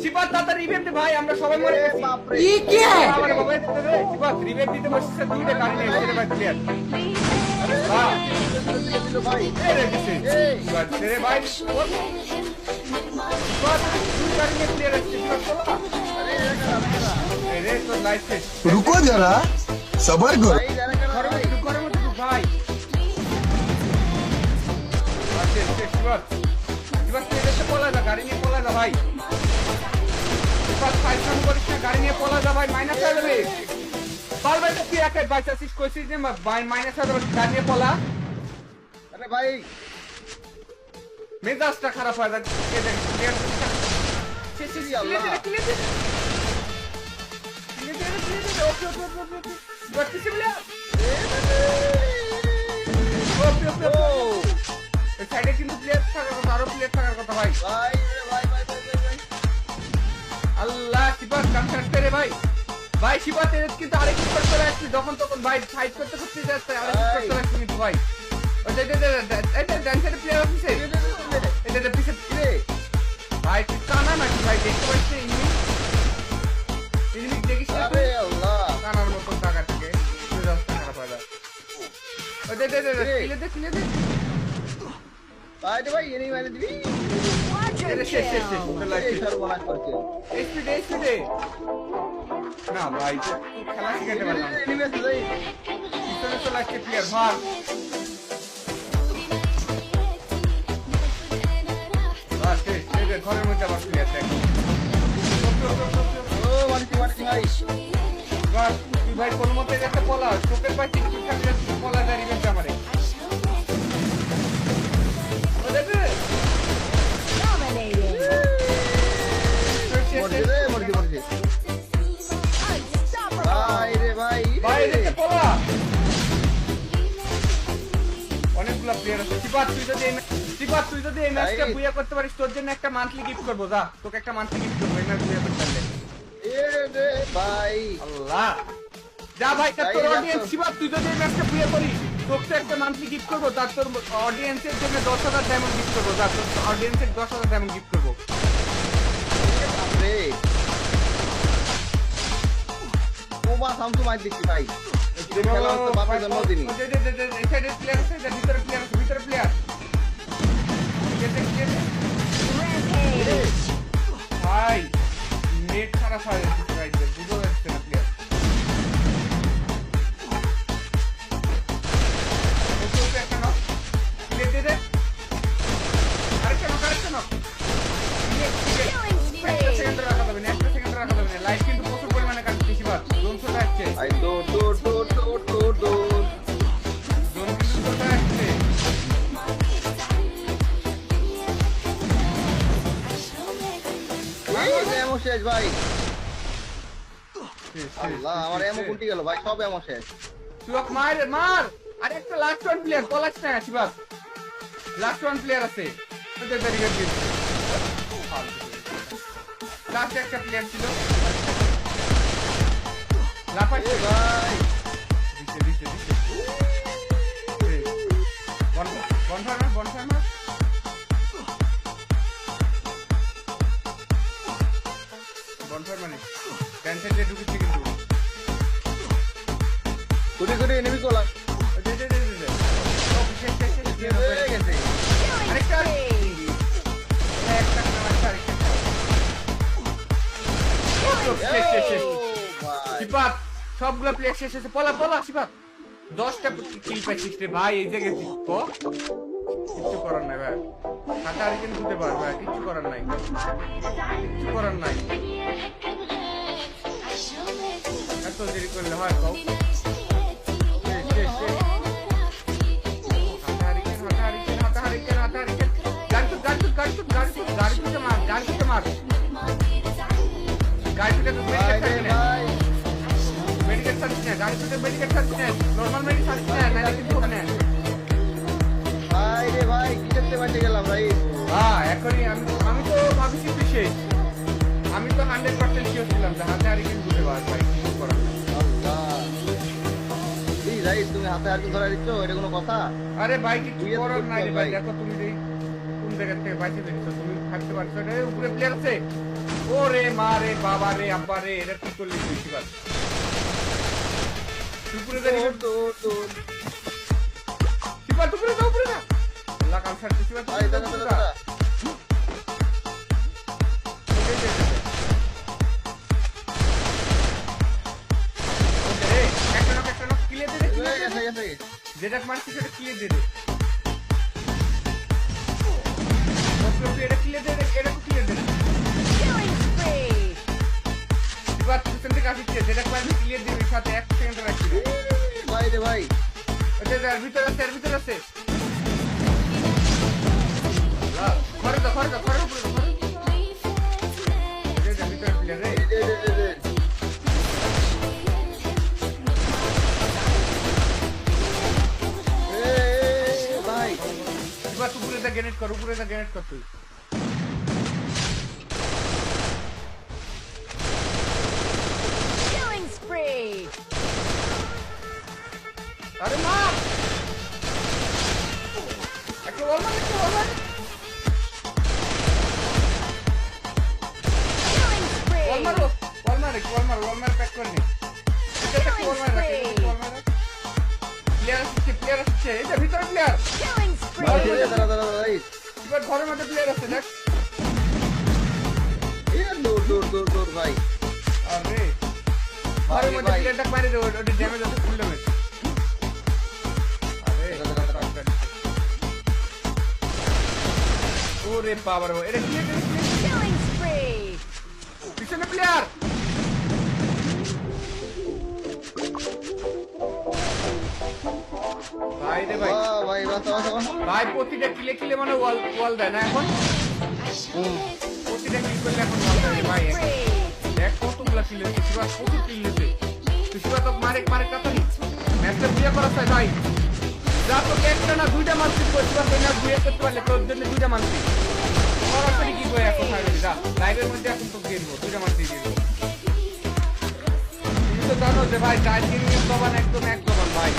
শিবা দাদা রিভেভ দে ভাই, আমরা সবাই মরে গেছি। ये क्या है? আমার বাবা শিবা রিভেভ দিতে বসছে, দুইটা গাড়ি নিয়ে এসে ভাই প্লেয়ার। বাহ ভাই এরে দিছে শিবা রে ভাই। শিবা দুই গাড়ি নিয়ে প্লেয়ার আসছে, শিবা চলো না। এরে তো লাইফ শেষ। रुको जरा सबर करो ভাই ঘরের মধ্যে ঢুক, ঘরের মধ্যে ঢুক ভাই। আচ্ছা শিবা শিবা প্লেয়ার এসে পলা যা, গাড়ি নিয়ে পলা যা ভাই। শিবা ফাইট কাম করিস না, গাড়ি নিয়ে পলা যা ভাই, মাইনাস হয়ে যাবে। বাল ভাই তো তুই একাই বাইচাছিস, কইছিস যে মাইনাস হয়ে যাবে, গাড়ি নিয়ে পলা। আরে ভাই মেজাজটা খারাপ হয়ে যাচ্ছে। শেষ শেষ আল্লাহ। কিলে দে। ওকে ওকে ওকে ওকে গট্টিছে বলে। ওকে ওকে ও এই সাইডে কিন্তু প্লেয়ার থাকার কথা, আরো প্লেয়ার থাকার কথা ভাই। ভাই রে ভাই ভাই ভাই ভাই আল্লাহ শিবা কাটতে রে ভাই। ভাই শিবা তেরে কিন্তু আরেক স্পট করে আসছে, যখন তখন ভাই ফাইট করতে করতে যাচ্ছে, আরেক স্পট করে আসছে কিন্তু ভাই। ওই যে এটা ডান সাইডে প্লেয়ার আছে, এটা পিছে রে ভাই তুই কানা নাকি ভাই, দেখতে পাচ্ছিস এনিমি দেখিস না আরে তুই? আল্লাহ কানার মতন টাকা থেকে মেজাজটা খারাপ হয়ে যায়। ওই দে কিলে দে। ভাই রে ভাই এনি মানে দিবি এটা শেষ চলে এই আসছে। সর্বনাশ করছে স্পিডে না ভাই তো খেলা শিখাতে পারলাম না। এনিমি আছে ভাই পিছনে চলে আসছে প্লেয়ার ভাগ। শেষ ঘরের মধ্যে আবার প্লেয়ার দেখ। ও মারছি ভাই এবার তুই ভাই কোন মতে একটা পলা চোখের পাই টিকটক থাকলে পলা দাঁড়িয়ে গেছে আমারে। ও দেখবে মরছে রে মরছে ভাই রে ভাই ভাই দেখতে পলা অনেকগুলা প্লেয়ার আছে। তুই যদি এই ম্যাচটা বুয়া করতে পারিস, তোর জন্য একটা মান্থলি গিফট করবো। যা তোকে একটা মান্থলি গিফট করবো এই ম্যাচ বুয়া করতে পারলে। এ রে ভাই আল্লাহ যা ভাই, তোর অডিয়েন্স শিবা তুই যদি এই ম্যাচটা বুয়া করিস, তোকে একটা মান্থলি গিফট করবো। তার তোর অডিয়েন্সের জন্য 10,000 ডায়মন্ড গিফট করবো। যা তোর অডিয়েন্সের 10,000 ডায়মন্ড গিফট করবো। রে ও বা সামসু মার দিচ্ছি ভাই এই খেলা হচ্ছে বাপের জন্মদিনই এই সাইডে প্লেয়ার আছে, ভিতরে প্লেয়ার আছে, ভিতরে প্লেয়ার ভাই নেট খারাপ হয়ে যাচ্ছে ভাই, বুঝতে পারছে না প্লেয়ার। একটা নক প্লেয়ার দিয়ে দে, আরেকটা নক একটা সেকেন্ড রাখা যাবে না, লাইফ কিন্তু প্রচুর পরিমাণে কাটছে শিবার। জোন চলে আসছে, আই দৌড় জোন কিন্তু চলে আসছে। এমো শেষ ভাই আল্লাহ আমার এমো কুলটি গেল ভাই সব এমো শেষ তুই মার আরে একটা লাস্ট ওয়ান প্লেয়ার পলাশ না শিবাস, লাস্ট ওয়ান প্লেয়ার আছে ওদের ব্যারিকেড দিন। লাস্ট একটা প্লেয়ার ছিল লাফাই এ ভাই দিছে বনফার্মার মানে ক্যান্সেলে ঢুকেছে কিন্তু কুড়ি এনিমি কোলা হয়ে গেছে শিপাত সবগুলো প্লেয়ার শেষ হয়েছে। পলা শিপাত 10টা কিল পাইছিস রে ভাই, এই জায়গায় কিচ্ছু করার নাই ভাই, হাতে আর কিন্তু দিতে পারবে কিচ্ছু করার নাই এত দেরি করলে হয় কও। ভাই রে ভাই কি করতে বাঁচে গেলাম ভাই এখনই আমি তো ভাবছি বিশেষ, আমি তো 100% শিওর ছিলাম যে হাতে আর কিন্তু দিতে পারবে ভাই, কিছু করার নাই। আল্লাহ এই ভাই তুমি হাতে আর ধরে দিচ্ছ এটা কোনো কথা আরে ভাই কিছু তুই এত করার নাই রে করতে ভাই, ভাই। দেখো তুমি কোন জায়গা থেকে বাইসে দেখছো, তুমি থাকতে পারছো। উপরে প্লেয়ার আছে ওরে মা রে বাবা রে আব্বা রে এটা কি করলি তুই শিবাত উপরে দাঁড়িয়ে শিবাত উপরে দাও উপরে না আল্লাহ কাল ছাড়তে শিবাত ভাই দাঁড়া দাঁড়া দাঁড়া একটা নক ক্লিয়ার দে গেছে গেছে যেটা মারছিস সেটা ক্লিয়ার দে দে এটা ক্লিয়ার দে এটা ক্লিয়ার দে Killing spree! শিবাত পিছন থেকে আসছে যেটা মারবি ক্লিয়ার দিবি সাথে 1 সেকেন্ড রাখবি ভাই রে ভাই ওটা এর ভিতর আছে ঘরে তো উপরে এটা ভিতরে ক্লিয়ার রে দে দে দে দে ভাই শিবাত উপরে দা গ্রেনেড কর তুই Killing spree! আরে মা একটা বল মার Killing spree! বল মার প্যাক করে নে এটা কি বল মার প্লেয়ার আসছে এটা ভিতরে প্লেয়ার Killing ভাই spree! দাঁড়া দাঁড়া ভাই এবার ঘরের মধ্যে প্লেয়ার আছে দেখ দূর ভাই আরে ঘরের মধ্যে প্লেয়ারটা মারি দে ওটা ড্যামেজ আছে ফুল ড্যামেজ আরে ওরে বাবা রে এটা কি Killing spree! পিছনে প্লেয়ার ভাই রে ভাই ভাই বাসা ভাই প্রতিটা কিলে মানে ওয়াল দেয় না এখন প্রতিটা কিল করলে এখন ওয়াল দেয় ভাই Killing spree! দেখ কতগুলা কিল হয়েছে শিবাস প্রচুর কিল হয়েছে তুই শিবাস তো মারে কথা নি ম্যাচটা বুঝে করা চাই ভাই যা তোকে একটা না দুইটা মানসিক শিবাস ওই না বুঝে করতে পারলে তোর জন্য দুইটা মানসিক সরাসরি কি করে এখন ফাইনালি যা লাইভের মধ্যে এখন তো দিয়ে দেবো দুইটা মানসিক দিয়ে দেবো তুমি তো জানো যে ভাই চার দিন জবান একদম ভাই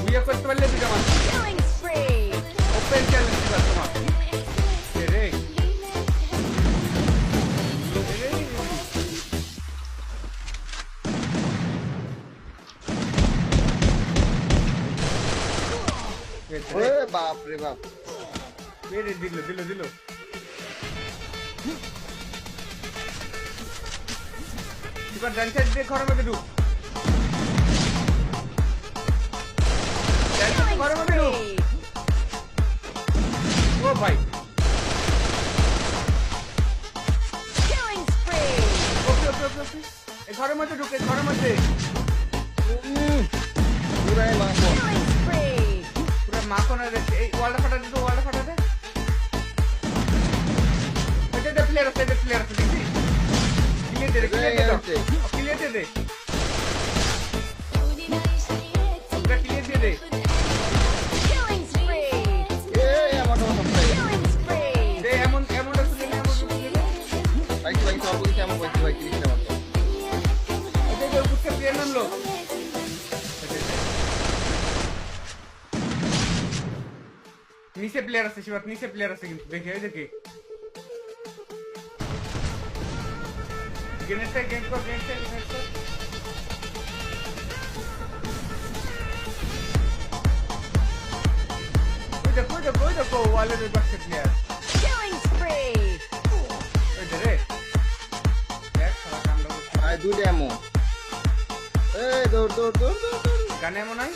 বুঝে করতে পারলে দুইটা মানসিক Killing spree! Open challenge Shibas তোমার রে ওরে বাপ রে বাপ মেরে দিল এবার ডান সাইড দিয়ে ঘরের মধ্যে ঢুক Killing ঘরের মধ্যে ঢুক spree! ও ভাই Killing spree! ওকে এই ঘরের মধ্যে ঢুকে ঘরের মধ্যে পুরাই মাখো Killing spree! পুরো মাখনে দেখে এই ওয়ালটা ফাটা দে এটা প্লেয়ার আছে দেখি ক্লিয়ার দে ওটা ক্লিয়ার দে Killing spree! আমার ভাই Killing spree! দে এমন শুনে ভাই সব কিছু এমন বলছি ভাই কি আমার তো এটা উপরে প্লেয়ার নামলো নিচে প্লেয়ার আছে শিবাত নিচে প্লেয়ার আছে কিন্তু দেখে গ্রেনেডটা গেম কর ওই দেখো ওয়ালের ওই পাশে প্লেয়ার Killing spree! ওই দে রে দেখ সারা কাণ্ড করছে। ভাই দুইটা এমন দৌড় গানে এমন নাই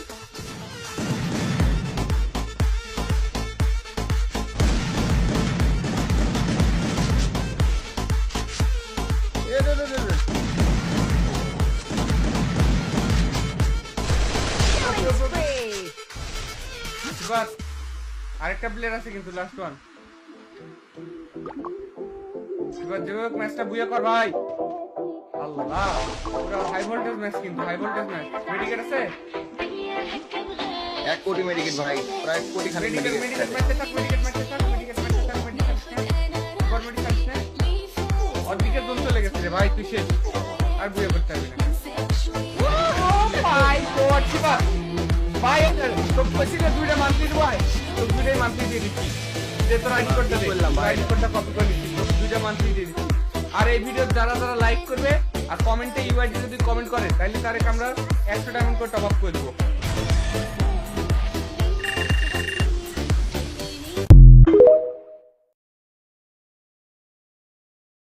Killing spree! বাস আরেকটা প্লেয়ার আছে কিন্তু লাস্ট ওয়ান এবার যেভাবে ম্যাচটা বুয়া কর ভাই আল্লাহ পুরো হাই ভোল্টেজ ম্যাচ কিন্তু হাই ভোল্টেজ ম্যাচ মেডিকেট আছে 1 কোটি মেডিকেট ভাই প্রায় কোটি খালি মেডিকেট মেডিকেট ম্যাচে থাক অর্ধেকের দোল চলে গেছে রে ভাই তুই শেষ আর বুয়া করতে পারবি না ও ভাই গড শিবা ভাই তো পয়সা দুইটা মান্থলি ভাই তো দুইটাই মান্থলি দিয়ে দিচ্ছি যে তোর আইডি কোডটা দে বললাম ভাই। আইডি কোডটা কপি করে দিচ্ছি দুইটা মান্থলি দিয়ে দিচ্ছি আর এই ভিডিও যারা যারা লাইক করবে আর কমেন্টে ইউআইডি যদি কমেন্ট করে তাহলে তারেক আমরা 100 ডায়মন্ড করে টপ আপ করে দেবো